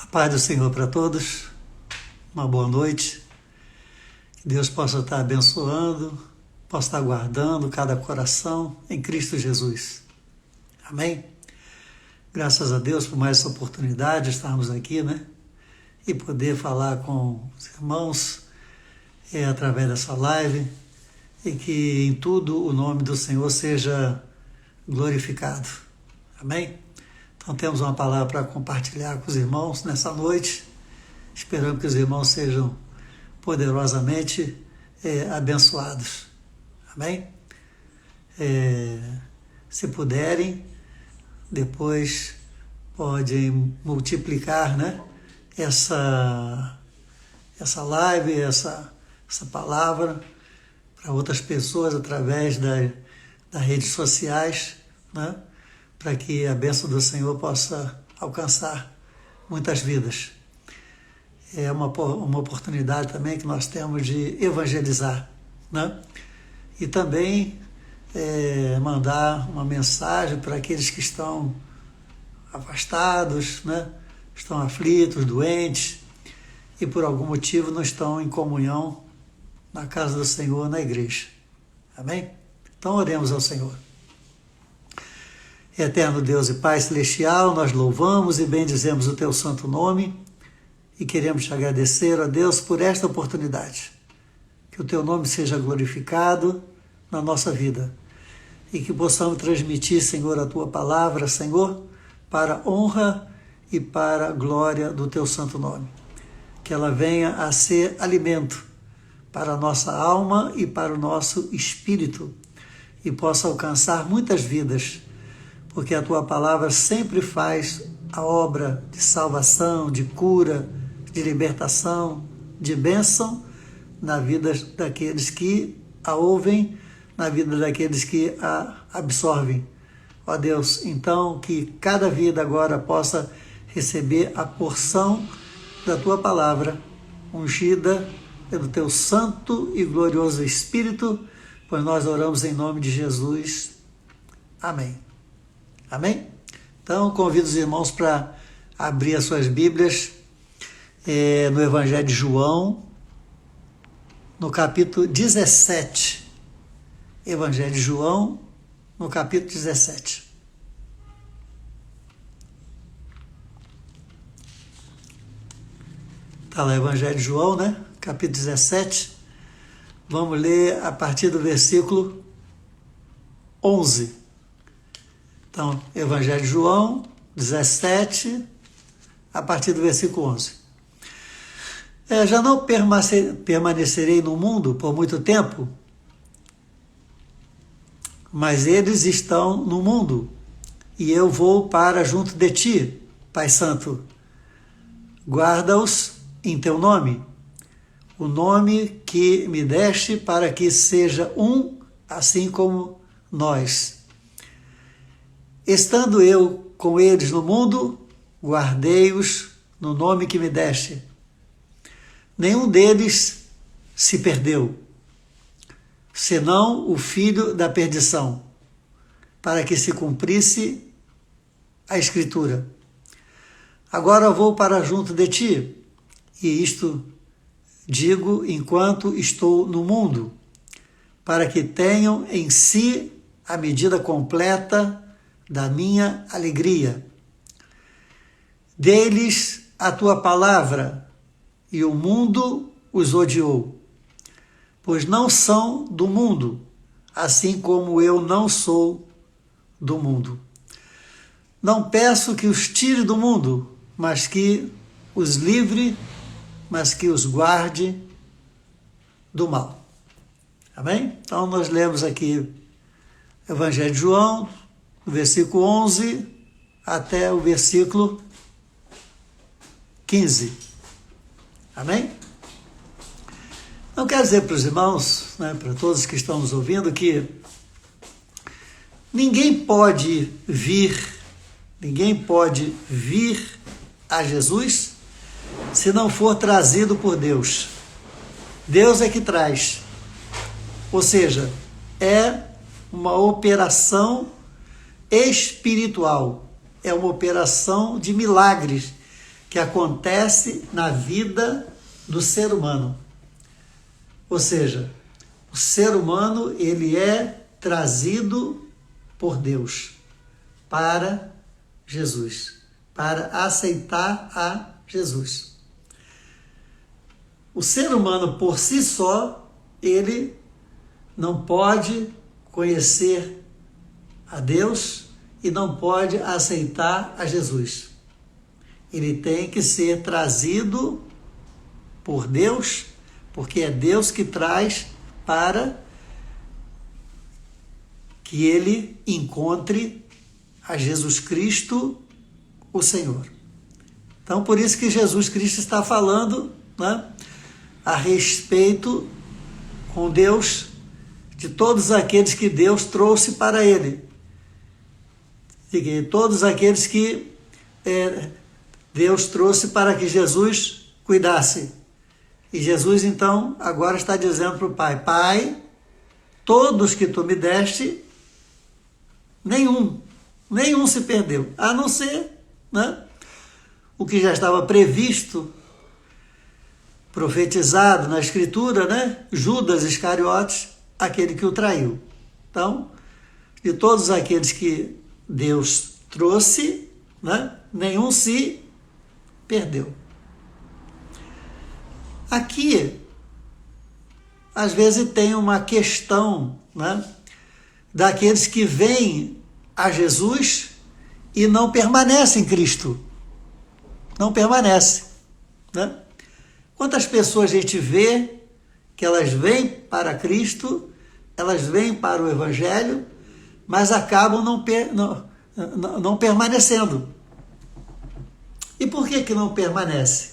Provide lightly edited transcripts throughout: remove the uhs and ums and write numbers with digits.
A paz do Senhor para todos, uma boa noite, que Deus possa estar abençoando, possa estar guardando cada coração em Cristo Jesus. Amém? Graças a Deus por mais essa oportunidade de estarmos aqui, né? E poder falar com os irmãos através dessa live e que em tudo o nome do Senhor seja glorificado. Amém? Então temos uma palavra para compartilhar com os irmãos nessa noite. Esperamos que os irmãos sejam poderosamente abençoados. Amém? Se puderem, depois podem multiplicar, né, essa live, essa palavra para outras pessoas através das redes sociais, né, para que a bênção do Senhor possa alcançar muitas vidas. É uma oportunidade também que nós temos de evangelizar, né? E também mandar uma mensagem para aqueles que estão afastados, né? Estão aflitos, doentes e por algum motivo não estão em comunhão na casa do Senhor, na igreja. Amém? Então oremos ao Senhor. Eterno Deus e Pai Celestial, nós louvamos e bendizemos o Teu santo nome e queremos te agradecer, ó Deus, por esta oportunidade. Que o Teu nome seja glorificado na nossa vida e que possamos transmitir, Senhor, a Tua palavra, Senhor, para a honra e para a glória do Teu santo nome. Que ela venha a ser alimento para a nossa alma e para o nosso espírito e possa alcançar muitas vidas, porque a Tua palavra sempre faz a obra de salvação, de cura, de libertação, de bênção na vida daqueles que a ouvem, na vida daqueles que a absorvem. Ó Deus, então que cada vida agora possa receber a porção da Tua palavra, ungida pelo Teu santo e glorioso Espírito, pois nós oramos em nome de Jesus. Amém. Amém? Então, convido os irmãos para abrir as suas Bíblias no Evangelho de João, no capítulo 17. Evangelho de João, no capítulo 17. Está lá, Evangelho de João, né? Capítulo 17. Vamos ler a partir do versículo 11. Então, Evangelho de João, 17, a partir do versículo 11. Já não permanecerei no mundo por muito tempo, mas eles estão no mundo, e eu vou para junto de ti, Pai Santo. Guarda-os em teu nome, o nome que me deste, para que seja um, assim como nós. Estando eu com eles no mundo, guardei-os no nome que me deste. Nenhum deles se perdeu, senão o filho da perdição, para que se cumprisse a Escritura. Agora vou para junto de ti, e isto digo enquanto estou no mundo, para que tenham em si a medida completa da minha alegria. Dê-lhes a tua palavra, e o mundo os odiou, pois não são do mundo, assim como eu não sou do mundo. Não peço que os tire do mundo, mas que os livre, mas que os guarde do mal. Amém? Então nós lemos aqui o Evangelho de João, do versículo 11 até o versículo 15. Amém? Eu quero dizer para os irmãos, né, para todos que estão nos ouvindo, que ninguém pode vir a Jesus se não for trazido por Deus. Deus é que traz. Ou seja, é uma operação espiritual, é uma operação de milagres que acontece na vida do ser humano. Ou seja, o ser humano, ele é trazido por Deus para Jesus, para aceitar a Jesus. O ser humano por si só, ele não pode conhecer a Deus e não pode aceitar a Jesus. Ele tem que ser trazido por Deus, porque é Deus que traz para que ele encontre a Jesus Cristo, o Senhor. Então, por isso que Jesus Cristo está falando, né, a respeito com Deus, de todos aqueles que Deus trouxe para ele. De todos aqueles que Deus trouxe para que Jesus cuidasse. E Jesus, então, agora está dizendo para o Pai: Pai, todos que tu me deste, nenhum se perdeu, a não ser, né, o que já estava previsto, profetizado na Escritura, né? Judas Iscariotes, aquele que o traiu. Então, de todos aqueles que Deus trouxe, né, nenhum se perdeu. Aqui, às vezes tem uma questão, né, daqueles que vêm a Jesus e não permanecem em Cristo. Não permanece, né? Quantas pessoas a gente vê que elas vêm para Cristo, elas vêm para o Evangelho, mas acabam não permanecendo. E por que não permanece?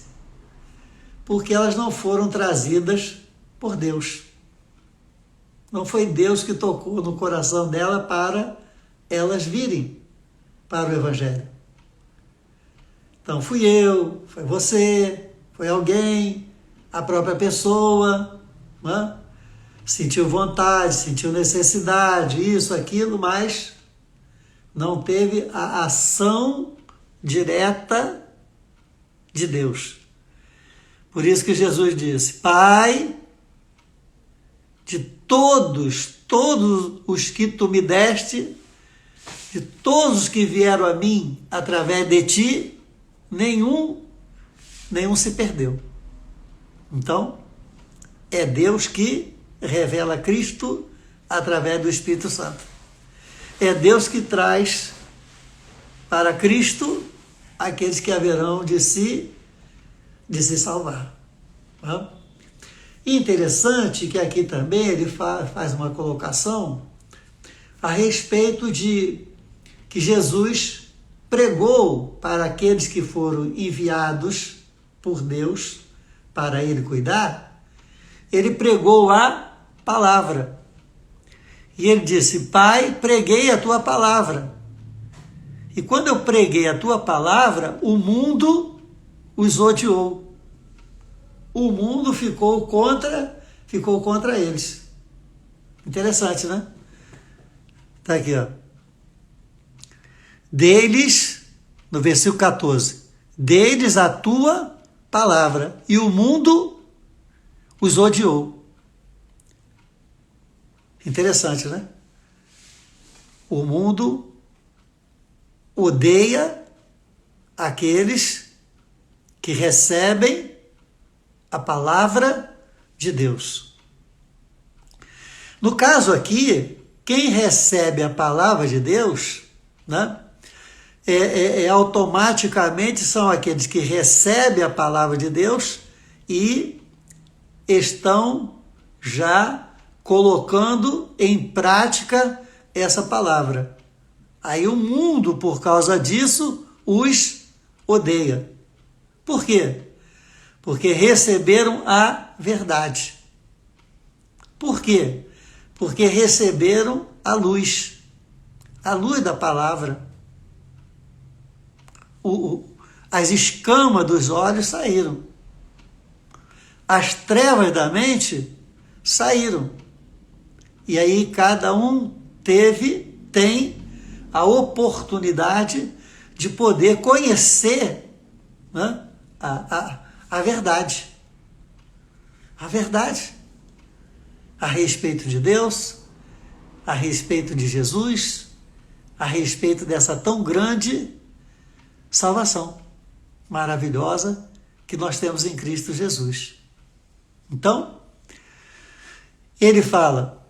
Porque elas não foram trazidas por Deus. Não foi Deus que tocou no coração dela para elas virem para o Evangelho. Então fui eu, foi você, foi alguém, a própria pessoa, né? Sentiu vontade, sentiu necessidade, isso, aquilo, mas não teve a ação direta de Deus. Por isso que Jesus disse: Pai, de todos os que tu me deste, de todos os que vieram a mim através de ti, nenhum se perdeu. Então, é Deus que revela Cristo através do Espírito Santo. É Deus que traz para Cristo aqueles que haverão de se salvar. Tá? E interessante que aqui também ele faz uma colocação a respeito de que Jesus pregou para aqueles que foram enviados por Deus para ele cuidar. Ele pregou a palavra. E ele disse: Pai, preguei a tua palavra. E quando eu preguei a tua palavra, o mundo os odiou. O mundo ficou contra eles. Interessante, né? Está aqui, ó. Deles, no versículo 14, deles a tua palavra, e o mundo os odiou. Interessante, né? O mundo odeia aqueles que recebem a palavra de Deus. No caso aqui, quem recebe a palavra de Deus, né, automaticamente são aqueles que recebem a palavra de Deus e estão já colocando em prática essa palavra. Aí o mundo, por causa disso, os odeia. Por quê? Porque receberam a verdade. Por quê? Porque receberam a luz da palavra. As escamas dos olhos saíram. As trevas da mente saíram. E aí cada um tem a oportunidade de poder conhecer, né, a verdade. A verdade a respeito de Deus, a respeito de Jesus, a respeito dessa tão grande salvação maravilhosa que nós temos em Cristo Jesus. Então, ele fala: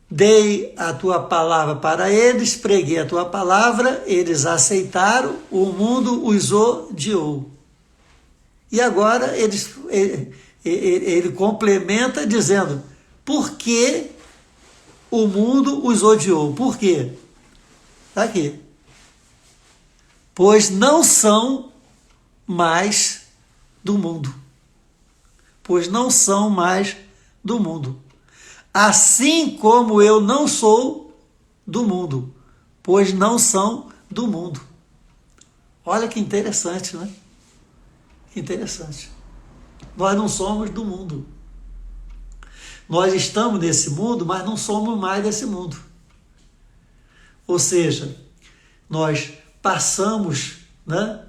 dei a tua palavra para eles, preguei a tua palavra, eles aceitaram, o mundo os odiou. E agora ele complementa dizendo: por que o mundo os odiou? Por quê? Está aqui. Pois não são mais do mundo. Pois não são mais do mundo. Assim como eu não sou do mundo, pois não são do mundo. Olha que interessante, né? Que interessante. Nós não somos do mundo. Nós estamos nesse mundo, mas não somos mais desse mundo. Ou seja, nós passamos, né,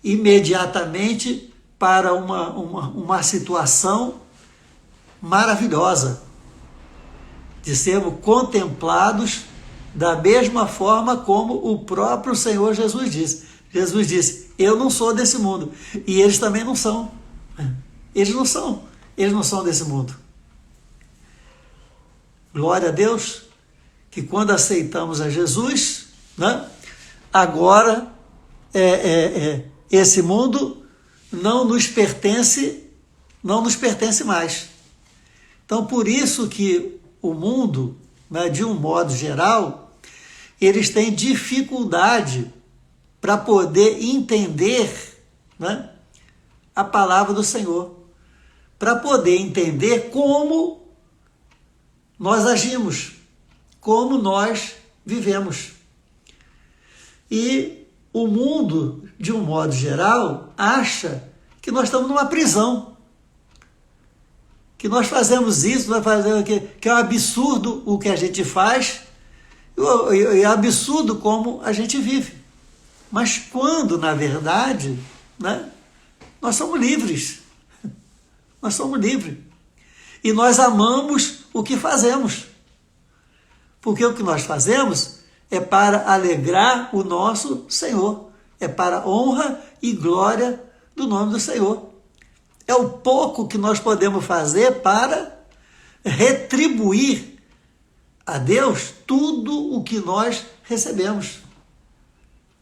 imediatamente para uma situação maravilhosa, de sermos contemplados da mesma forma como o próprio Senhor Jesus disse. Jesus disse: eu não sou desse mundo. E eles também não são. Eles não são desse mundo. Glória a Deus, que quando aceitamos a Jesus, né, agora esse mundo não nos pertence mais. Então, por isso que o mundo, né, de um modo geral, eles têm dificuldade para poder entender, né, a palavra do Senhor, para poder entender como nós agimos, como nós vivemos. E o mundo, de um modo geral, acha que nós estamos numa prisão, que nós fazemos isso, nós fazemos que é um absurdo o que a gente faz, e é absurdo como a gente vive. Mas quando, na verdade, né, nós somos livres. Nós somos livres. E nós amamos o que fazemos. Porque o que nós fazemos é para alegrar o nosso Senhor. É para a honra e glória do nome do Senhor. É o pouco que nós podemos fazer para retribuir a Deus tudo o que nós recebemos.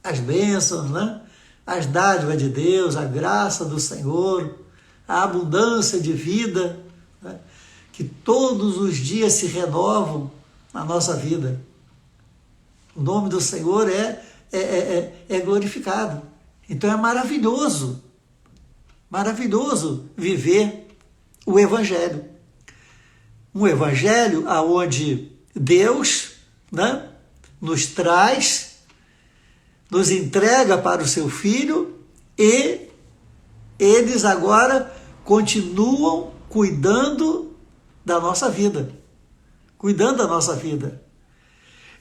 As bênçãos, né? As dádivas de Deus, a graça do Senhor, a abundância de vida, né, que todos os dias se renovam na nossa vida. O nome do Senhor é glorificado. Então é maravilhoso viver o Evangelho. Um Evangelho onde Deus, né, nos traz, nos entrega para o seu Filho, e eles agora continuam cuidando da nossa vida. Cuidando da nossa vida.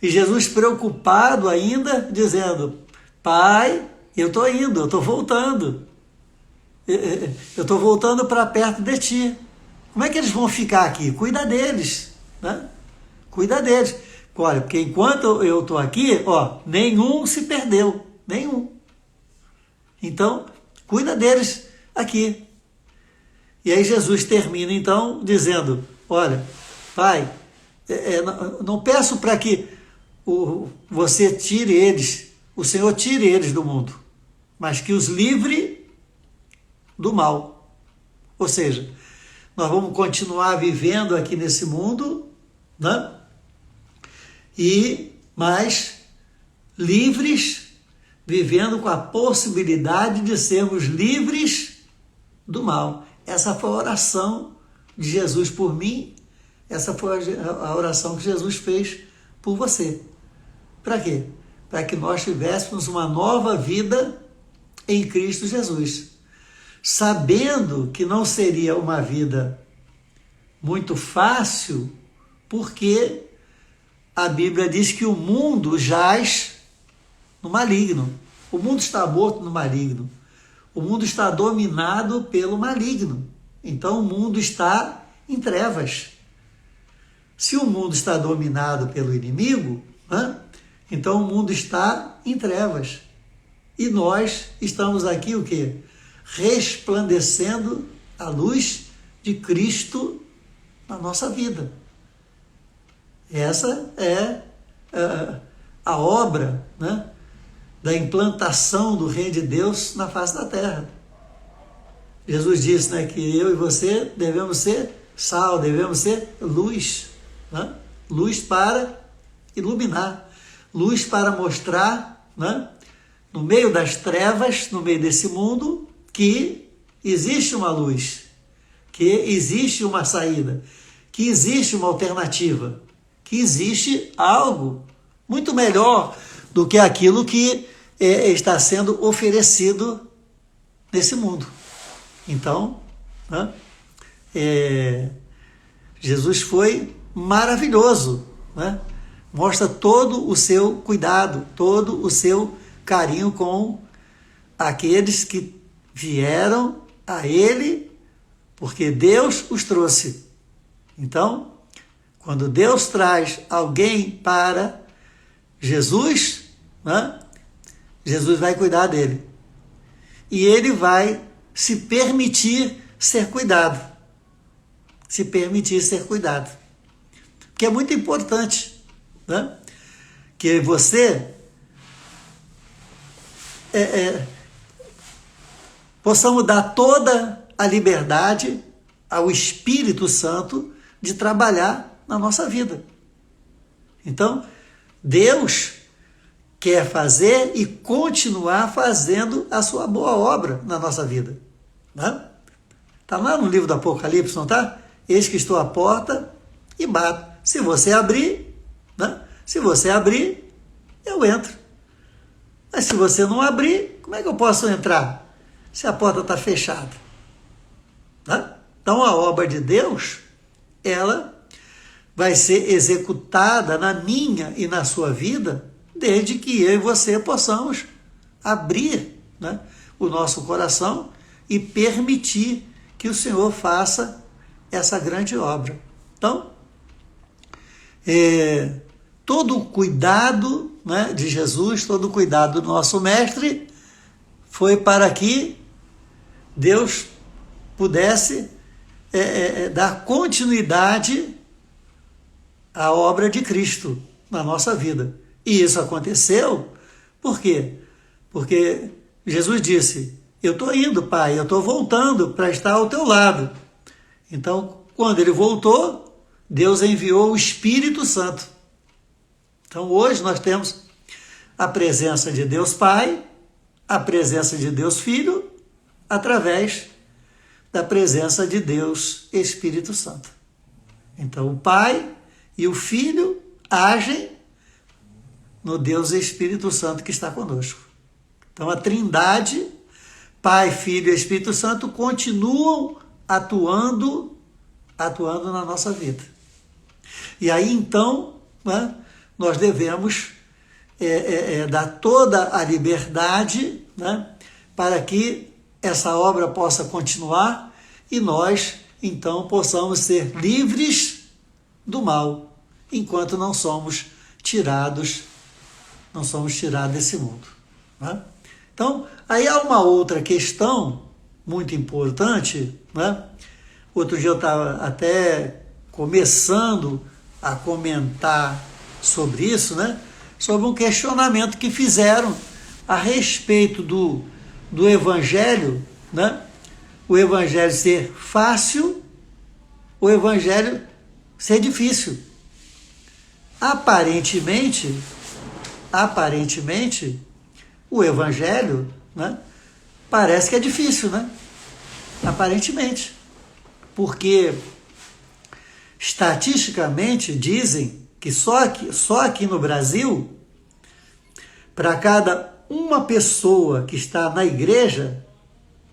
E Jesus preocupado ainda, dizendo: Pai, eu estou indo, eu estou voltando. Eu estou voltando para perto de ti. Como é que eles vão ficar aqui? Cuida deles, né? Cuida deles. Olha, porque enquanto eu estou aqui, nenhum se perdeu. Nenhum. Então, cuida deles aqui. E aí Jesus termina, então, dizendo: olha, Pai, não peço para que você tire eles, o Senhor tire eles do mundo, mas que os livre do mal. Ou seja, nós vamos continuar vivendo aqui nesse mundo, né? Mas livres, vivendo com a possibilidade de sermos livres do mal. Essa foi a oração de Jesus por mim, essa foi a oração que Jesus fez por você. Para quê? Para que nós tivéssemos uma nova vida em Cristo Jesus, sabendo que não seria uma vida muito fácil, porque a Bíblia diz que o mundo jaz no maligno. O mundo está morto no maligno. O mundo está dominado pelo maligno. Então o mundo está em trevas. Se o mundo está dominado pelo inimigo, então o mundo está em trevas. E nós estamos aqui o quê? Resplandecendo a luz de Cristo na nossa vida. Essa é a obra, da implantação do Reino de Deus na face da terra. Jesus disse, que eu e você devemos ser sal, devemos ser luz. Luz para iluminar, luz para mostrar, no meio das trevas, no meio desse mundo, que existe uma luz, que existe uma saída, que existe uma alternativa, que existe algo muito melhor do que aquilo que está sendo oferecido nesse mundo. Então, Jesus foi maravilhoso, mostra todo o seu cuidado, todo o seu carinho com aqueles que vieram a Ele, porque Deus os trouxe. Então, quando Deus traz alguém para Jesus, Jesus vai cuidar dele. E ele vai se permitir ser cuidado. Se permitir ser cuidado. Que é muito importante, que você possamos dar toda a liberdade ao Espírito Santo de trabalhar na nossa vida. Então, Deus quer fazer e continuar fazendo a sua boa obra na nossa vida. Está lá no livro do Apocalipse, não está? Eis que estou à porta e bato. Se você abrir, se você abrir, eu entro. Mas se você não abrir, como é que eu posso entrar? Se a porta está fechada. Então a obra de Deus, ela vai ser executada na minha e na sua vida, desde que eu e você possamos abrir o nosso coração e permitir que o Senhor faça essa grande obra. Então, todo o cuidado de Jesus, todo o cuidado do nosso Mestre, foi para que Deus pudesse dar continuidade à obra de Cristo na nossa vida. E isso aconteceu, por quê? Porque Jesus disse, eu estou indo, Pai, eu estou voltando para estar ao teu lado. Então, quando ele voltou, Deus enviou o Espírito Santo. Então, hoje nós temos a presença de Deus Pai, a presença de Deus Filho, através da presença de Deus Espírito Santo. Então, o Pai e o Filho agem no Deus Espírito Santo que está conosco. Então, a Trindade, Pai, Filho e Espírito Santo, continuam atuando na nossa vida. E aí, então, nós devemos dar toda a liberdade para que essa obra possa continuar e nós, então, possamos ser livres do mal, enquanto não somos tirados desse mundo. Então, aí há uma outra questão muito importante. Outro dia eu estava até começando a comentar sobre isso, sobre um questionamento que fizeram a respeito do Evangelho, o Evangelho ser fácil, o Evangelho ser difícil. Aparentemente, o Evangelho parece que é difícil, aparentemente, porque estatisticamente dizem que só aqui no Brasil, para cada uma pessoa que está na igreja,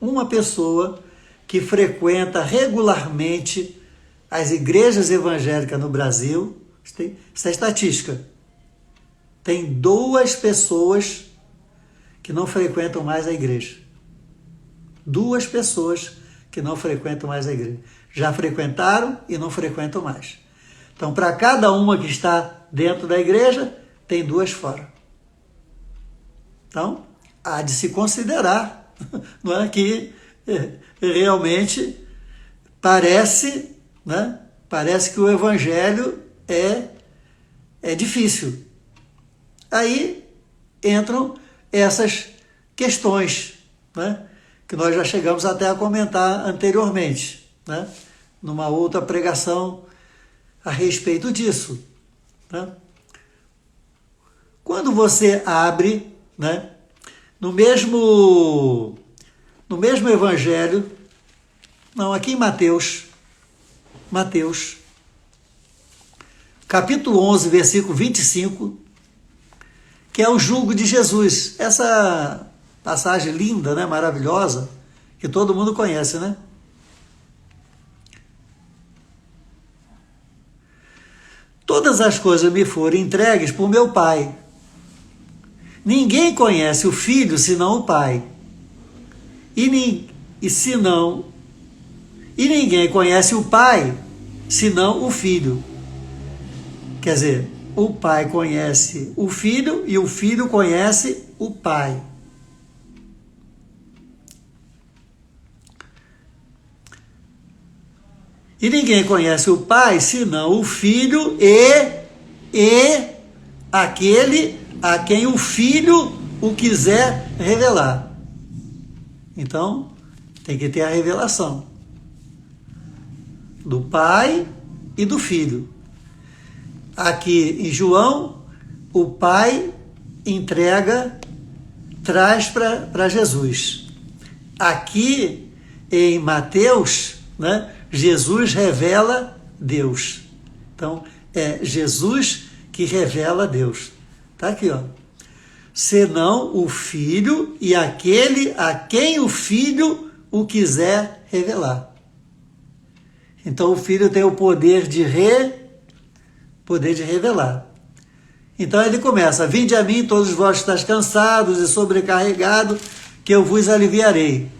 uma pessoa que frequenta regularmente as igrejas evangélicas no Brasil, essa é estatística, tem 2 pessoas que não frequentam mais a igreja. 2 pessoas que não frequentam mais a igreja. Já frequentaram e não frequentam mais. Então, para cada uma que está dentro da igreja, tem 2 fora. Então, há de se considerar, não é, que realmente parece, né, parece que o evangelho é difícil. Aí entram essas questões, né, que nós já chegamos até a comentar anteriormente, né, numa outra pregação a respeito disso. Né? Quando você abre, né, no mesmo evangelho, não, aqui em Mateus, capítulo 11, versículo 25, que é o jugo de Jesus. Essa passagem linda, né, maravilhosa, que todo mundo conhece, né? Todas as coisas me foram entregues por meu Pai. Ninguém conhece o Filho senão o Pai. E ninguém conhece o Pai senão o Filho. Quer dizer, o Pai conhece o Filho e o Filho conhece o Pai. E ninguém conhece o Pai senão o Filho e aquele a quem o Filho o quiser revelar. Então, tem que ter a revelação do Pai e do Filho. Aqui em João, o Pai traz para Jesus. Aqui em Mateus, né, Jesus revela Deus. Então, é Jesus que revela Deus. Está aqui, ó. Senão o Filho e aquele a quem o Filho o quiser revelar. Então, o Filho tem o poder de revelar. Então, ele começa: vinde a mim, todos vós que estáis cansados e sobrecarregados, que eu vos aliviarei.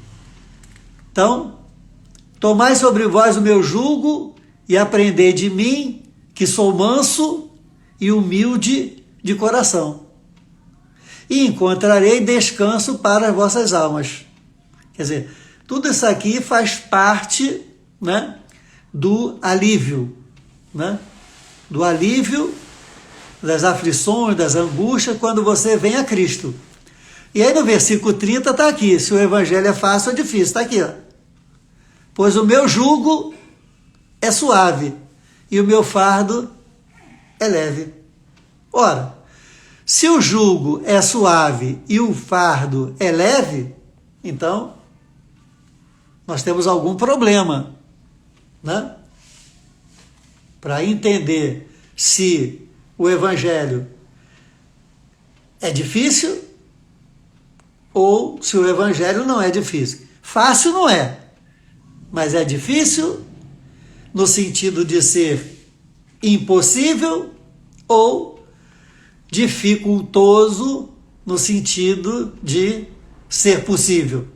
Então, tomai sobre vós o meu jugo e aprendei de mim, que sou manso e humilde de coração, e encontrarei descanso para as vossas almas. Quer dizer, tudo isso aqui faz parte, né, do alívio, né, do alívio das aflições, das angústias, quando você vem a Cristo. E aí no versículo 30 está aqui: se o evangelho é fácil ou difícil, está aqui, ó. Pois o meu jugo é suave e o meu fardo é leve. Ora, se o jugo é suave e o fardo é leve, então nós temos algum problema, né? Para entender se o evangelho é difícil ou se o evangelho não é difícil. Fácil não é, mas é difícil no sentido de ser impossível ou dificultoso no sentido de ser possível.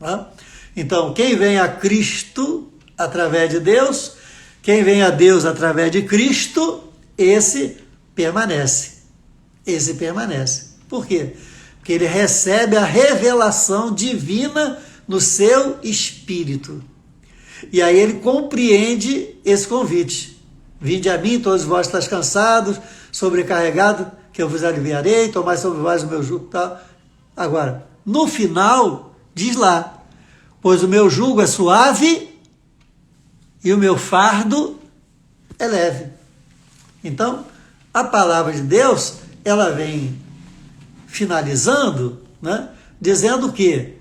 Tá? Então, quem vem a Cristo através de Deus, quem vem a Deus através de Cristo, esse permanece. Esse permanece. Por quê? Porque ele recebe a revelação divina no seu espírito. E aí ele compreende esse convite. Vinde a mim, todos vós estáis cansados, sobrecarregados, que eu vos aliviarei, tomai sobre vós o meu jugo. Tal. Agora, no final, diz lá: pois o meu jugo é suave e o meu fardo é leve. Então, a palavra de Deus, ela vem finalizando, né, dizendo que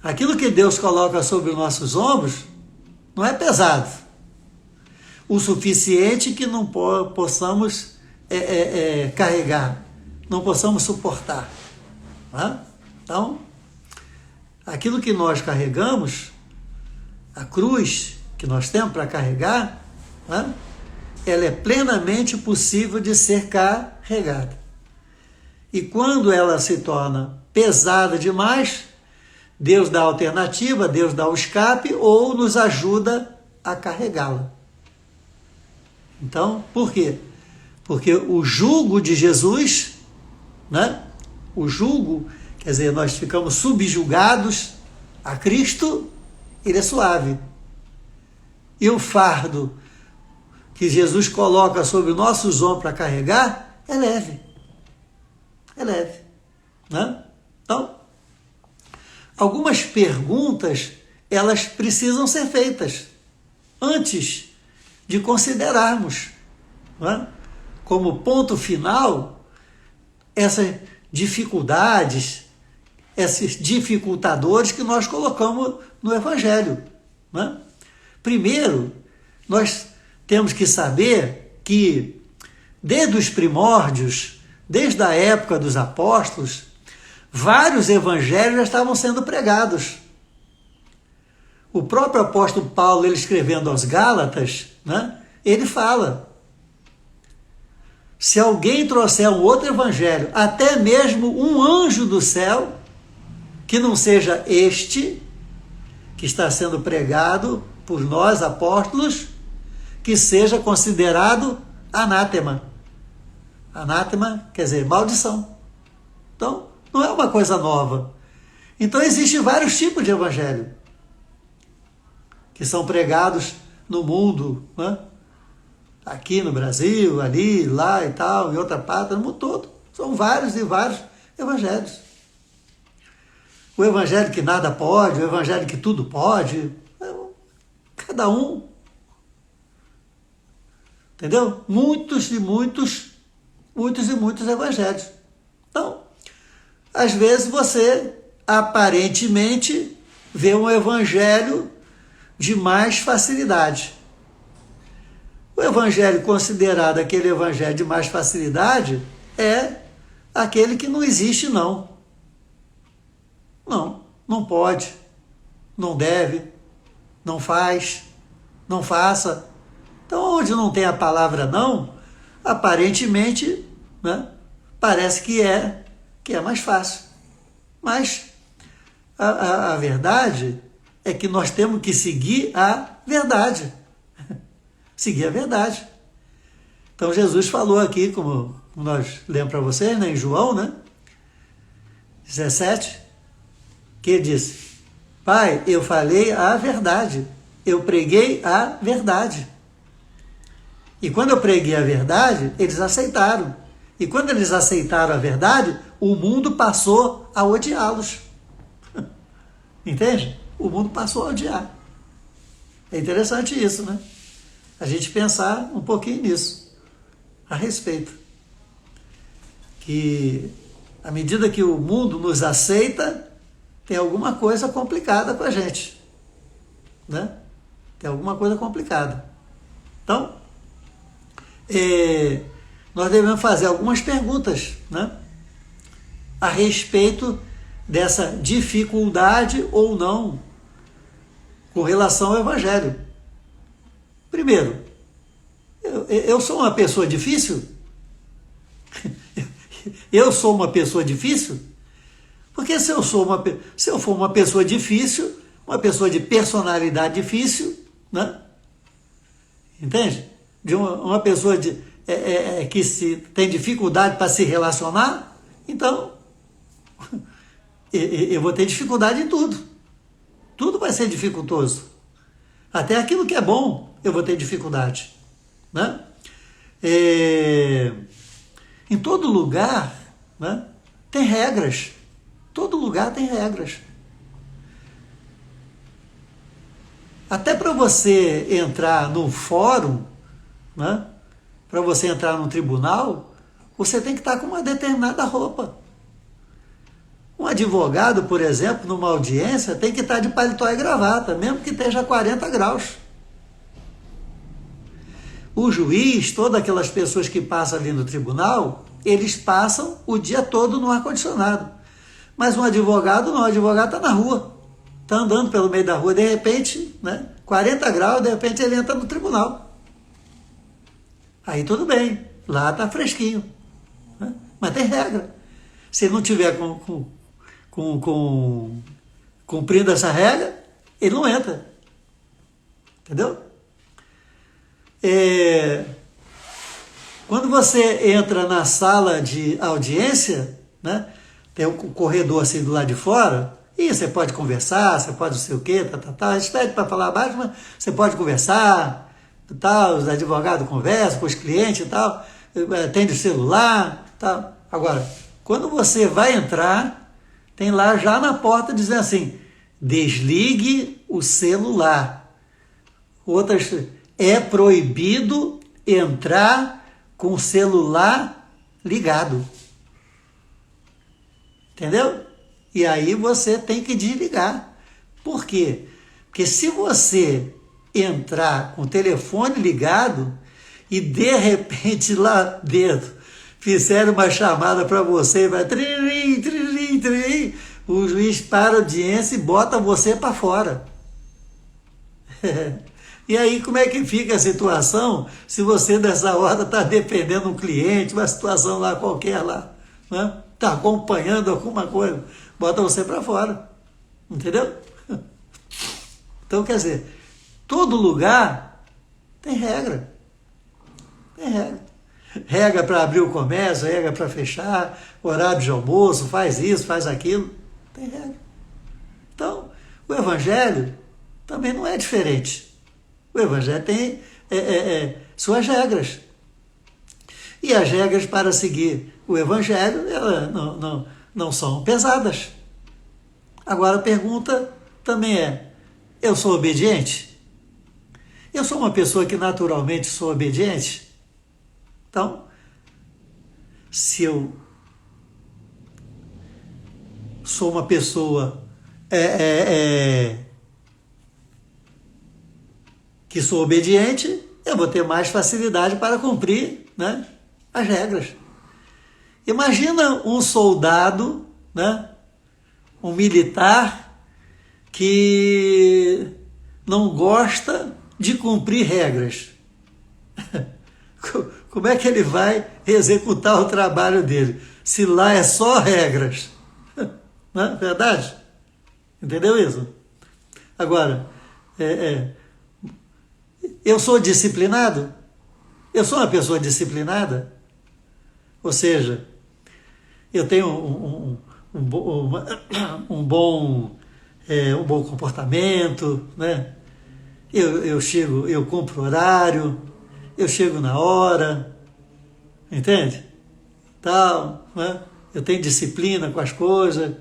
aquilo que Deus coloca sobre os nossos ombros não é pesado o suficiente que não possamos carregar, não possamos suportar. Né? Então, aquilo que nós carregamos, a cruz que nós temos para carregar, né, ela é plenamente possível de ser carregada. E quando ela se torna pesada demais, Deus dá a alternativa, Deus dá o escape ou nos ajuda a carregá-la. Então, por quê? Porque o jugo de Jesus, né? O jugo, quer dizer, nós ficamos subjugados a Cristo, ele é suave. E o fardo que Jesus coloca sobre os nossos ombros para carregar é leve. É leve. Né? Então, algumas perguntas, elas precisam ser feitas antes de considerarmos, né, como ponto final essas dificuldades, esses dificultadores que nós colocamos no Evangelho. Né? Primeiro, nós temos que saber que desde os primórdios, desde a época dos apóstolos, vários evangelhos já estavam sendo pregados. O próprio apóstolo Paulo, ele escrevendo aos Gálatas, né, ele fala: se alguém trouxer um outro evangelho, até mesmo um anjo do céu, que não seja este que está sendo pregado por nós, apóstolos, que seja considerado anátema. Anátema quer dizer maldição. Então, não é uma coisa nova. Então, existem vários tipos de evangelho que são pregados no mundo, né? Aqui no Brasil, ali, lá e tal, em outra parte, no mundo todo. São vários e vários evangelhos. O evangelho que nada pode, o evangelho que tudo pode, cada um. Entendeu? Muitos e muitos evangelhos. Então, às vezes você aparentemente vê um evangelho de mais facilidade. O evangelho considerado aquele evangelho de mais facilidade é aquele que não existe, não. Não pode, não deve, não faz, não faça. Então, onde não tem a palavra não, aparentemente, né, parece que é mais fácil. Mas a verdade é que nós temos que seguir a verdade. Seguir a verdade. Então, Jesus falou aqui, como nós lemos para vocês, né, em João, né, 17, que ele disse: Pai, eu falei a verdade, eu preguei a verdade. E quando eu preguei a verdade, eles aceitaram. E quando eles aceitaram a verdade, o mundo passou a odiá-los. Entende? O mundo passou a odiar. É interessante isso, né? A gente pensar um pouquinho nisso, a respeito. Que, à medida que o mundo nos aceita, tem alguma coisa complicada com a gente. Né? Tem alguma coisa complicada. Então, nós devemos fazer algumas perguntas, né, a respeito dessa dificuldade ou não com relação ao Evangelho. Primeiro, eu sou uma pessoa difícil? Eu sou uma pessoa difícil? Porque se eu for uma pessoa difícil, uma pessoa de personalidade difícil, né? Entende? De uma pessoa que tem dificuldade para se relacionar, então eu vou ter dificuldade em tudo. Tudo vai ser dificultoso. Até aquilo que é bom, eu vou ter dificuldade. Né? Em todo lugar, né, tem regras. Todo lugar tem regras. Até para você entrar num fórum, né, para você entrar num tribunal, você tem que estar com uma determinada roupa. Um advogado, por exemplo, numa audiência, tem que estar de paletó e gravata, mesmo que esteja 40 graus. O juiz, todas aquelas pessoas que passam ali no tribunal, eles passam o dia todo no ar-condicionado. Mas um advogado não, o advogado está na rua, está andando pelo meio da rua, de repente, né, 40 graus, de repente ele entra no tribunal. Aí tudo bem, lá está fresquinho, né? Mas tem regra. Se ele não tiver cumprindo essa regra, ele não entra. Entendeu? Quando você entra na sala de audiência, né, tem um corredor assim do lado de fora, e você pode conversar, você pode não sei o quê, a gente pede para falar baixo, mas você pode conversar, tal, os advogados conversam com os clientes e tal, atende o celular, tal. Agora, quando você vai entrar, tem lá já na porta dizendo assim, desligue o celular. Outras, é proibido entrar com o celular ligado. Entendeu? E aí você tem que desligar. Por quê? Porque se você entrar com o telefone ligado e de repente lá dentro fizeram uma chamada para você e vai tririm, tririm, tririm, o juiz para a audiência e bota você para fora. E aí como é que fica a situação se você nessa hora está defendendo um cliente, uma situação lá qualquer lá, né? Está acompanhando alguma coisa, bota você para fora. Entendeu? Então, quer dizer, todo lugar tem regra. Tem regra. Regra para abrir o comércio, regra para fechar, horário de almoço, faz isso, faz aquilo. Tem regra. Então, o Evangelho também não é diferente. O Evangelho tem suas regras. E as regras para seguir o Evangelho elas não são pesadas. Agora a pergunta também eu sou obediente? Eu sou uma pessoa que naturalmente sou obediente? Então, se eu sou uma pessoa que sou obediente, eu vou ter mais facilidade para cumprir, né, as regras. Imagina um soldado, né, um militar que não gosta de cumprir regras. Como é que ele vai executar o trabalho dele? Se lá é só regras. Não é verdade? Entendeu isso? Agora, eu sou disciplinado? Eu sou uma pessoa disciplinada? Ou seja, eu tenho um bom comportamento, né? Eu chego, eu cumpro o horário, eu chego na hora, entende? Tal, né? Eu tenho disciplina com as coisas,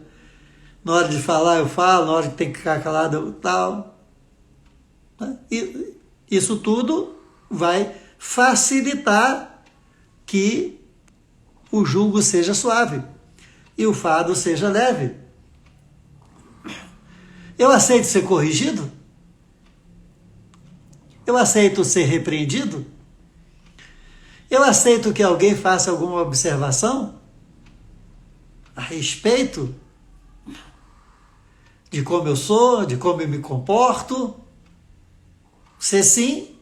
na hora de falar eu falo, na hora que tem que ficar calado eu tal. Né? E isso tudo vai facilitar que o jugo seja suave e o fardo seja leve. Eu aceito ser corrigido? Eu aceito ser repreendido? Eu aceito que alguém faça alguma observação a respeito de como eu sou, de como eu me comporto? Se sim,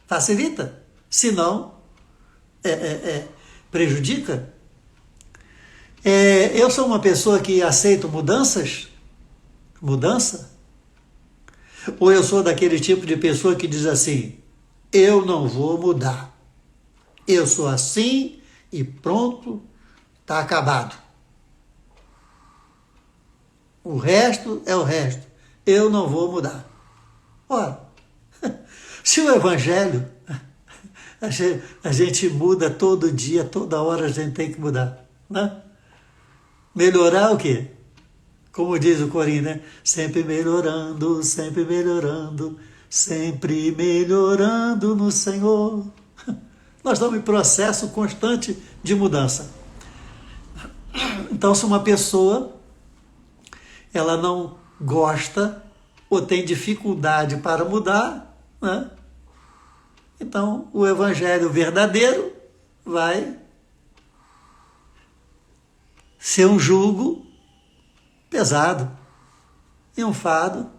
facilita. Se não, prejudica. Eu sou uma pessoa que aceito mudança? Ou eu sou daquele tipo de pessoa que diz assim, eu não vou mudar. Eu sou assim e pronto, está acabado. O resto é o resto. Eu não vou mudar. Ora, se o Evangelho, a gente muda todo dia, toda hora a gente tem que mudar, né? Melhorar o quê? Como diz o corinho, né? Sempre melhorando, sempre melhorando, sempre melhorando no Senhor. Nós estamos em processo constante de mudança. Então, se uma pessoa ela não gosta ou tem dificuldade para mudar, né? Então o Evangelho verdadeiro vai ser um jugo pesado e um fardo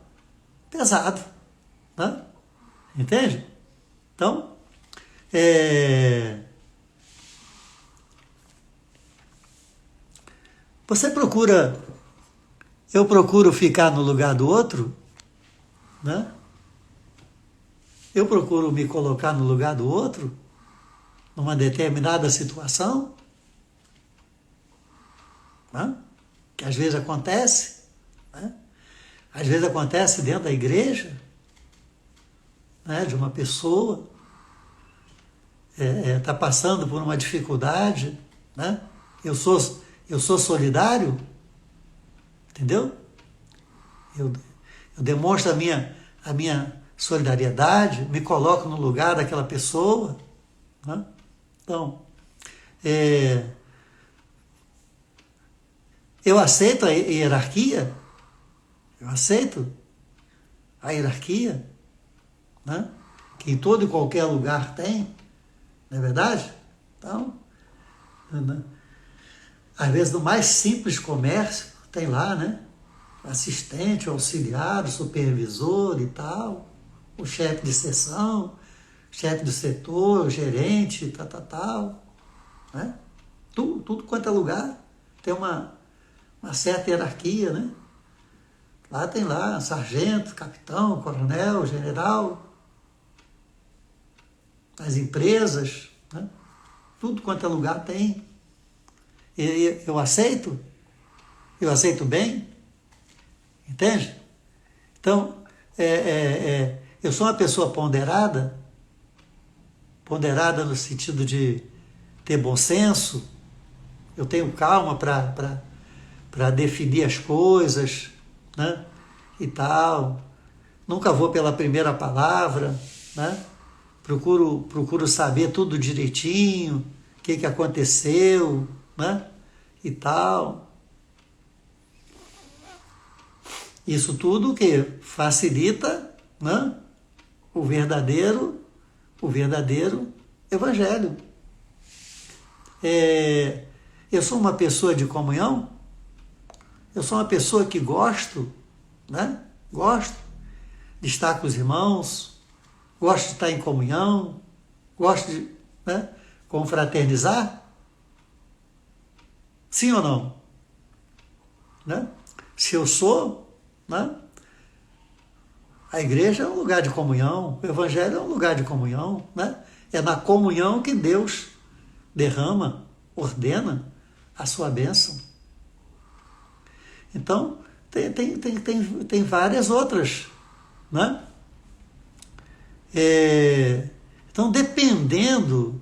pesado, né? Entende? Então, Você procura, eu procuro ficar no lugar do outro, né? Eu procuro me colocar no lugar do outro, numa determinada situação, né? Que às vezes acontece, né? Às vezes acontece dentro da igreja, né? De uma pessoa está passando por uma dificuldade, né? Eu sou solidário, entendeu? Eu demonstro a minha solidariedade, me coloco no lugar daquela pessoa, né? Então, eu aceito a hierarquia, né? Que em todo e qualquer lugar tem, não é verdade? Então, né? Às vezes no mais simples comércio, tem lá, né? Assistente, auxiliar, supervisor e tal, o chefe de seção, chefe do setor, o gerente, tal, né? Tudo quanto é lugar tem uma certa hierarquia, né? Lá tem lá sargento, capitão, coronel, general, as empresas, né? Tudo quanto é lugar tem. E eu aceito bem, entende? Então, eu sou uma pessoa ponderada no sentido de ter bom senso, eu tenho calma para definir as coisas, né? E tal. Nunca vou pela primeira palavra, né? Procuro saber tudo direitinho, o que aconteceu, né? E tal. Isso tudo que facilita, né? O verdadeiro evangelho. Eu sou uma pessoa de comunhão, eu sou uma pessoa que gosto, né? Gosto de estar com os irmãos, gosto de estar em comunhão, gosto de, né, confraternizar. Sim ou não? Né? Se eu sou, né? A igreja é um lugar de comunhão, o evangelho é um lugar de comunhão, né? É na comunhão que Deus derrama, ordena a sua bênção. Então, tem várias outras, né? Então, dependendo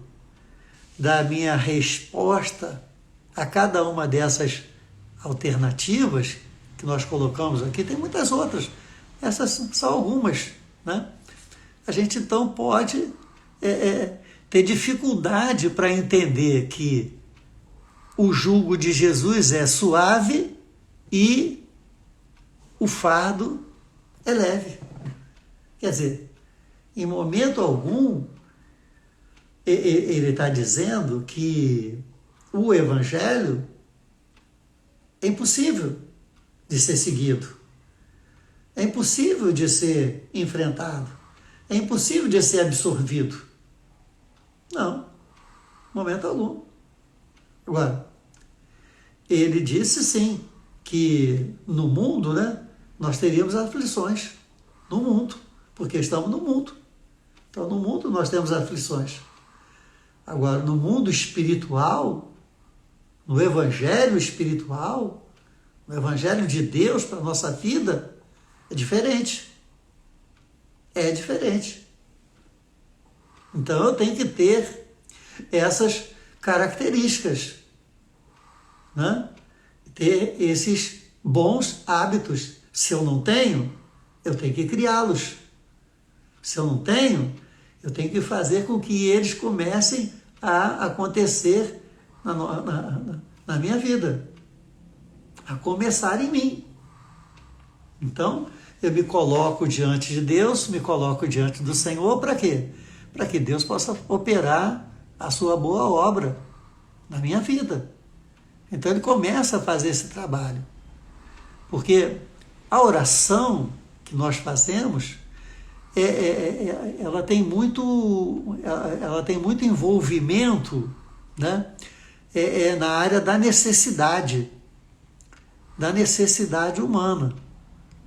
da minha resposta a cada uma dessas alternativas que nós colocamos aqui, tem muitas outras. Essas são algumas, né? A gente então pode ter dificuldade para entender que o jugo de Jesus é suave e o fardo é leve. Quer dizer, em momento algum, ele está dizendo que o evangelho é impossível de ser seguido, é impossível de ser enfrentado, é impossível de ser absorvido. Não, momento algum. Agora, ele disse sim que no mundo, né, nós teríamos aflições, no mundo, porque estamos no mundo. Então, no mundo nós temos aflições. Agora, no mundo espiritual, no evangelho espiritual, no evangelho de Deus para a nossa vida, é diferente. É diferente. Então, eu tenho que ter essas características, né? Ter esses bons hábitos. Se eu não tenho, eu tenho que criá-los. Se eu não tenho, eu tenho que fazer com que eles comecem a acontecer na minha vida, a começar em mim. Então, eu me coloco diante de Deus, me coloco diante do Senhor, para quê? Para que Deus possa operar a sua boa obra na minha vida. Então, ele começa a fazer esse trabalho. Porque a oração que nós fazemos, ela tem muito envolvimento, né? Na área da necessidade humana,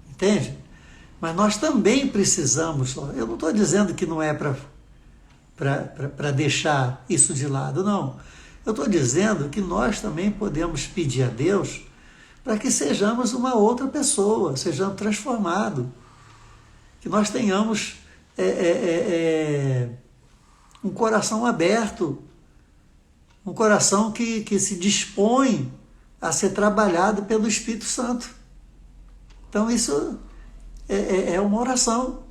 entende? Mas nós também precisamos, eu não estou dizendo que não é para deixar isso de lado, não. Eu estou dizendo que nós também podemos pedir a Deus para que sejamos uma outra pessoa, sejamos transformados, que nós tenhamos um coração aberto, um coração que se dispõe a ser trabalhado pelo Espírito Santo. Então isso é uma oração,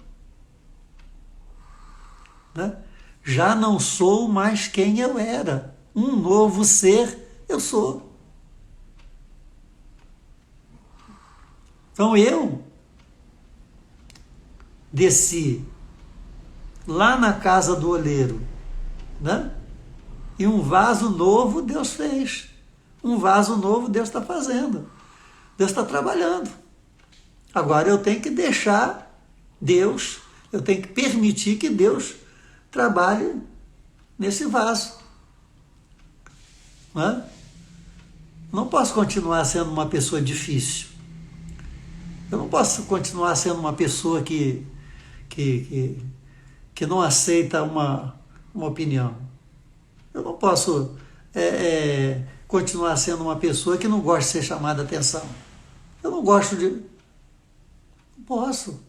né? Já não sou mais quem eu era, um novo ser eu sou. Então eu desci lá na casa do oleiro, né? E um vaso novo Deus fez. Um vaso novo Deus está fazendo. Deus está trabalhando. Agora eu tenho que deixar Deus, eu tenho que permitir que Deus trabalhe nesse vaso. Né? Não posso continuar sendo uma pessoa difícil. Eu não posso continuar sendo uma pessoa que não aceita uma opinião. Eu não posso continuar sendo uma pessoa que não gosta de ser chamada a atenção. Eu não gosto de... Não posso.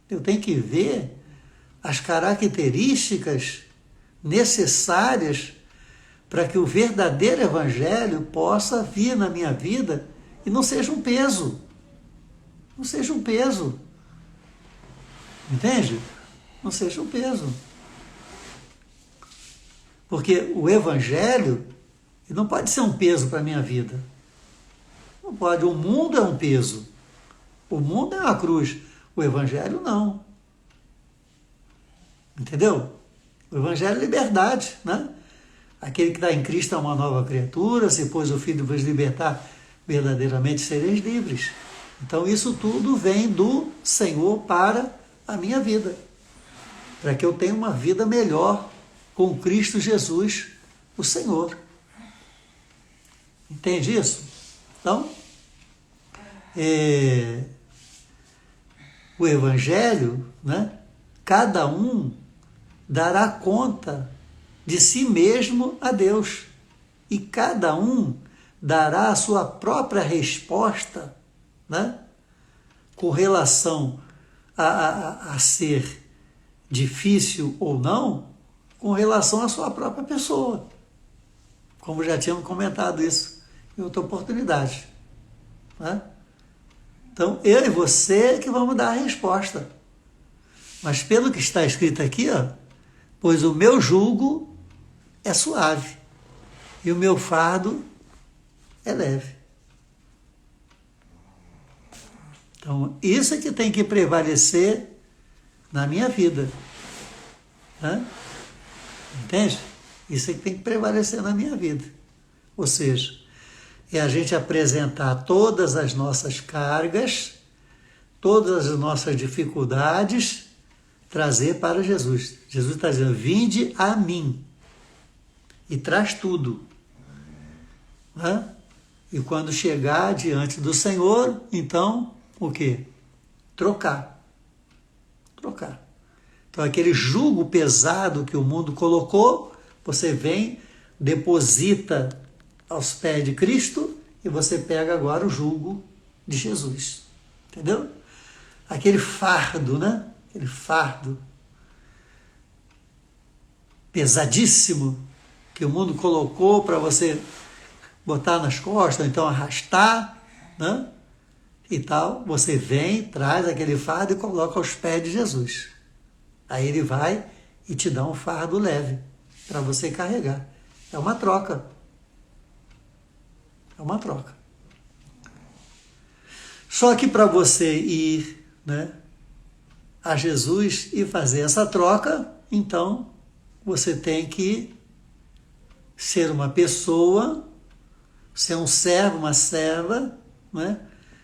Eu tenho que ver as características necessárias para que o verdadeiro evangelho possa vir na minha vida e não seja um peso. Não seja um peso. Entende? Não seja um peso. Porque o evangelho não pode ser um peso para a minha vida. Não pode. O mundo é um peso. O mundo é uma cruz. O evangelho não. Entendeu? O evangelho é liberdade, né? Aquele que está em Cristo é uma nova criatura, se pois o Filho vos libertar, verdadeiramente sereis livres. Então isso tudo vem do Senhor para a minha vida, para que eu tenha uma vida melhor com Cristo Jesus, o Senhor. Entende isso? Então, o Evangelho, né, cada um dará conta de si mesmo a Deus, e cada um dará a sua própria resposta, né, com relação a ser difícil ou não, com relação à sua própria pessoa. Como já tínhamos comentado isso em outra oportunidade. Né? Então, eu e você que vamos dar a resposta. Mas pelo que está escrito aqui, pois o meu jugo é suave e o meu fardo é leve. Então, isso é que tem que prevalecer na minha vida. Né? Entende? Isso é que tem que prevalecer na minha vida. Ou seja, é a gente apresentar todas as nossas cargas, todas as nossas dificuldades, trazer para Jesus. Jesus está dizendo, vinde a mim. E traz tudo. Né? E quando chegar diante do Senhor, então, o quê? Trocar. Então, aquele jugo pesado que o mundo colocou, você vem, deposita aos pés de Cristo e você pega agora o jugo de Jesus. Entendeu? Aquele fardo, né? Aquele fardo pesadíssimo que o mundo colocou para você botar nas costas, ou então arrastar, né? E tal, você vem, traz aquele fardo e coloca aos pés de Jesus. Aí ele vai e te dá um fardo leve para você carregar. É uma troca. É uma troca. Só que para você ir, né, a Jesus e fazer essa troca, então você tem que ser uma pessoa, ser um servo, uma serva, né,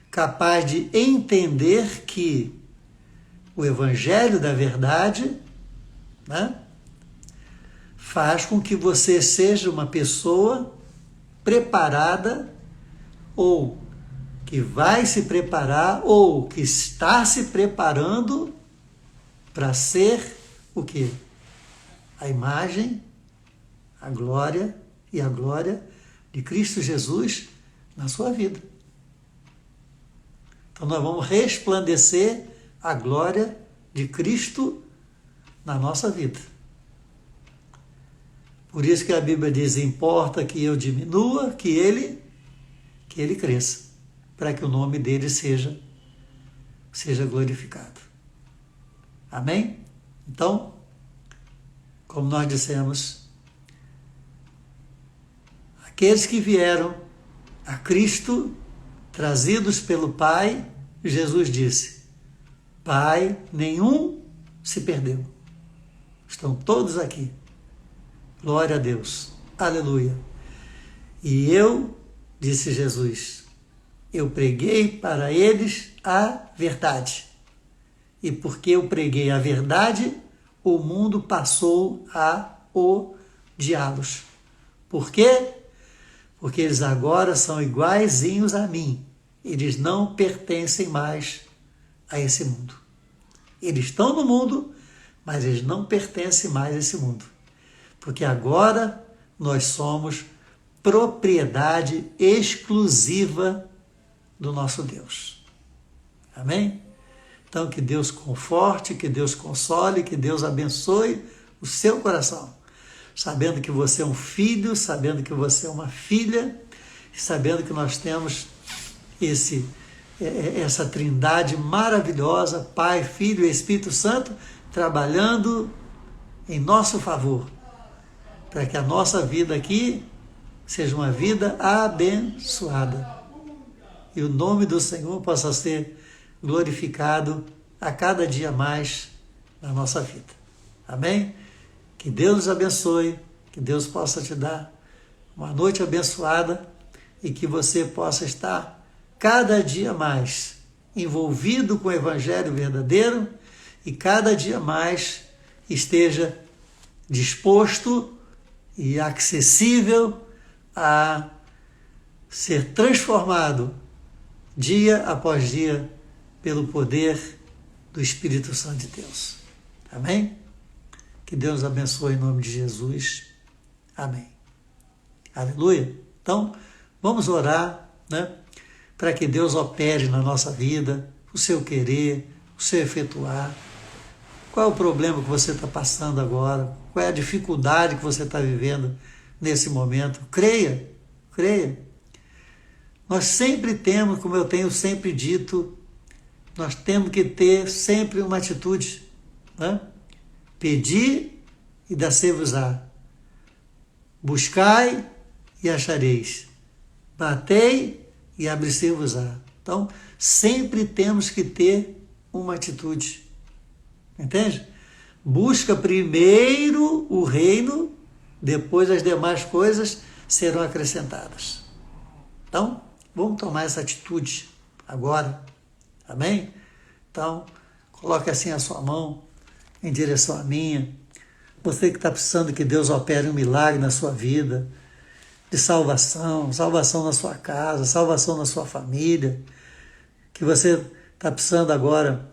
capaz de entender que o Evangelho da verdade, né, faz com que você seja uma pessoa preparada, ou que vai se preparar, ou que está se preparando para ser o quê? A imagem, a glória de Cristo Jesus na sua vida. Então nós vamos resplandecer a glória de Cristo na nossa vida. Por isso que a Bíblia diz: importa que eu diminua, que ele cresça, para que o nome dele seja glorificado. Amém? Então, como nós dissemos, aqueles que vieram a Cristo, trazidos pelo Pai, Jesus disse: Pai, nenhum se perdeu. Estão todos aqui. Glória a Deus. Aleluia. E eu, disse Jesus, eu preguei para eles a verdade. E porque eu preguei a verdade, o mundo passou a odiá-los. Por quê? Porque eles agora são iguaizinhos a mim. Eles não pertencem mais a esse mundo. Eles estão no mundo, mas eles não pertencem mais a esse mundo. Porque agora nós somos propriedade exclusiva do nosso Deus. Amém? Então, que Deus conforte, que Deus console, que Deus abençoe o seu coração, sabendo que você é um filho, sabendo que você é uma filha, e sabendo que nós temos essa trindade maravilhosa, Pai, Filho e Espírito Santo, trabalhando em nosso favor, para que a nossa vida aqui seja uma vida abençoada. E o nome do Senhor possa ser glorificado a cada dia mais na nossa vida. Amém? Que Deus nos abençoe, que Deus possa te dar uma noite abençoada e que você possa estar cada dia mais envolvido com o Evangelho verdadeiro e cada dia mais esteja disposto e acessível a ser transformado dia após dia pelo poder do Espírito Santo de Deus. Amém? Que Deus nos abençoe em nome de Jesus. Amém. Aleluia. Então, vamos orar, né? Para que Deus opere na nossa vida, o seu querer, o seu efetuar. Qual é o problema que você está passando agora? Qual é a dificuldade que você está vivendo nesse momento? Creia, creia. Nós sempre temos, como eu tenho sempre dito, nós temos que ter sempre uma atitude, né? Pedi e dar-se-vos-á. Buscai e achareis. Batei e abrir-se-vos-á. Então, sempre temos que ter uma atitude. Entende? Busca primeiro o reino, depois as demais coisas serão acrescentadas. Então, vamos tomar essa atitude agora. Amém? Então, coloque assim a sua mão em direção à minha. Você que está precisando que Deus opere um milagre na sua vida, de salvação, salvação na sua casa, salvação na sua família, que você está precisando agora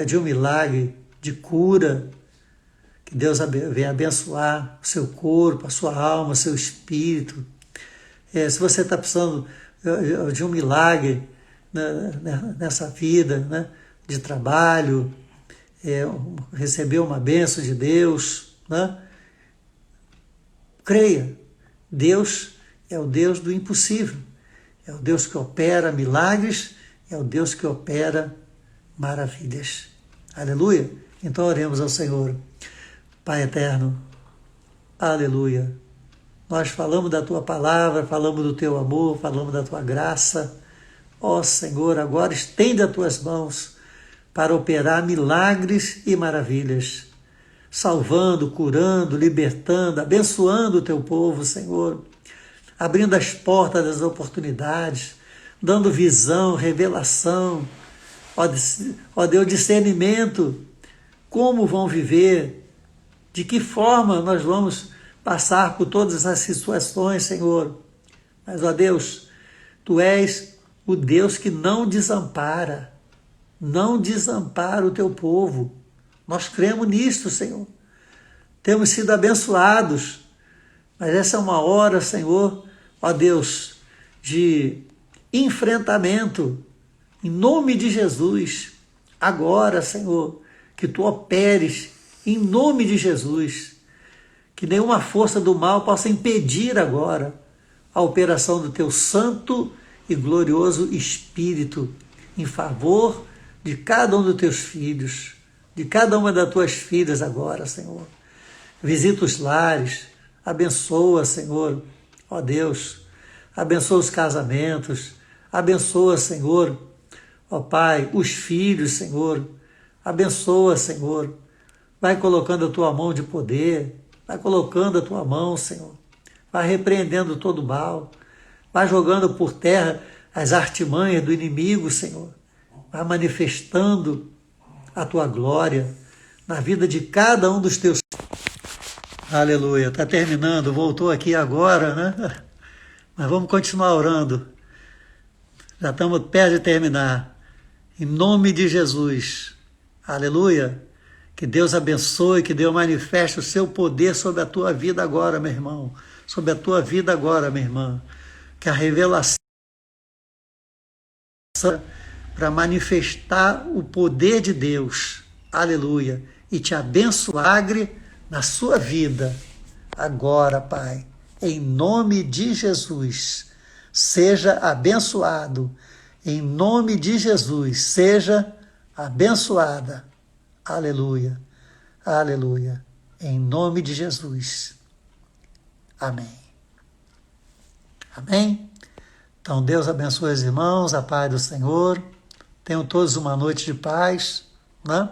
de um milagre, de cura, que Deus venha abençoar o seu corpo, a sua alma, o seu espírito. Se você está precisando de um milagre nessa vida, né, de trabalho, receber uma bênção de Deus, né? Creia, Deus é o Deus do impossível, é o Deus que opera milagres, é o Deus que opera maravilhas. Aleluia? Então oremos ao Senhor. Pai eterno, aleluia. Nós falamos da Tua palavra, falamos do Teu amor, falamos da Tua graça. Ó Senhor, agora estende as Tuas mãos para operar milagres e maravilhas, salvando, curando, libertando, abençoando o Teu povo, Senhor, abrindo as portas das oportunidades, dando visão, revelação, Ó Deus, discernimento, como vão viver, de que forma nós vamos passar por todas as situações, Senhor. Mas, ó Deus, Tu és o Deus que não desampara o Teu povo. Nós cremos nisto, Senhor. Temos sido abençoados, mas essa é uma hora, Senhor, ó Deus, de enfrentamento, em nome de Jesus. Agora, Senhor, que Tu operes em nome de Jesus, que nenhuma força do mal possa impedir agora a operação do Teu santo e glorioso Espírito em favor de cada um dos Teus filhos, de cada uma das Tuas filhas agora, Senhor. Visita os lares, abençoa, Senhor, ó Deus, abençoa os casamentos, abençoa, Senhor, ó Pai, os filhos, Senhor, abençoa, Senhor, vai colocando a Tua mão de poder, vai colocando a Tua mão, Senhor, vai repreendendo todo o mal, vai jogando por terra as artimanhas do inimigo, Senhor, vai manifestando a Tua glória na vida de cada um dos Teus. Aleluia, está terminando, voltou aqui agora, né? Mas vamos continuar orando. Já estamos perto de terminar. Em nome de Jesus. Aleluia. Que Deus abençoe, que Deus manifeste o seu poder sobre a tua vida agora, meu irmão. Sobre a tua vida agora, minha irmã. Que a revelação para manifestar o poder de Deus. Aleluia. E te abençoar na sua vida. Agora, Pai. Em nome de Jesus. Seja abençoado. Em nome de Jesus. Seja abençoada. Aleluia. Aleluia. Em nome de Jesus. Amém. Amém? Então, Deus abençoe os irmãos, a paz do Senhor. Tenham todos uma noite de paz, né?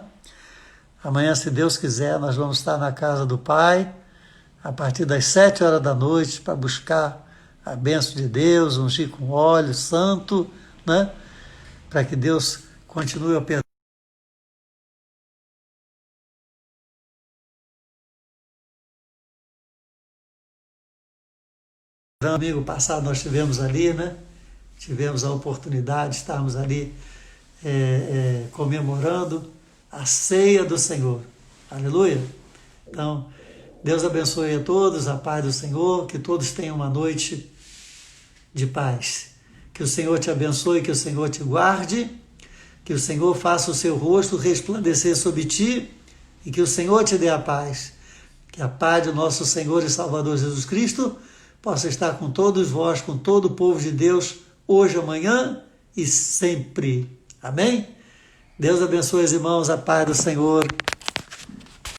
Amanhã, se Deus quiser, nós vamos estar na casa do Pai, a partir das 7 horas da noite, para buscar a bênção de Deus, ungir com óleo santo, né? Para que Deus continue operando. Domingo passado nós estivemos ali, né? Tivemos a oportunidade de estarmos ali comemorando a ceia do Senhor. Aleluia! Então, Deus abençoe a todos, a paz do Senhor, que todos tenham uma noite de paz. Que o Senhor te abençoe, que o Senhor te guarde, que o Senhor faça o seu rosto resplandecer sobre ti e que o Senhor te dê a paz. Que a paz do nosso Senhor e Salvador Jesus Cristo possa estar com todos vós, com todo o povo de Deus, hoje, amanhã e sempre. Amém? Deus abençoe os irmãos, a paz do Senhor.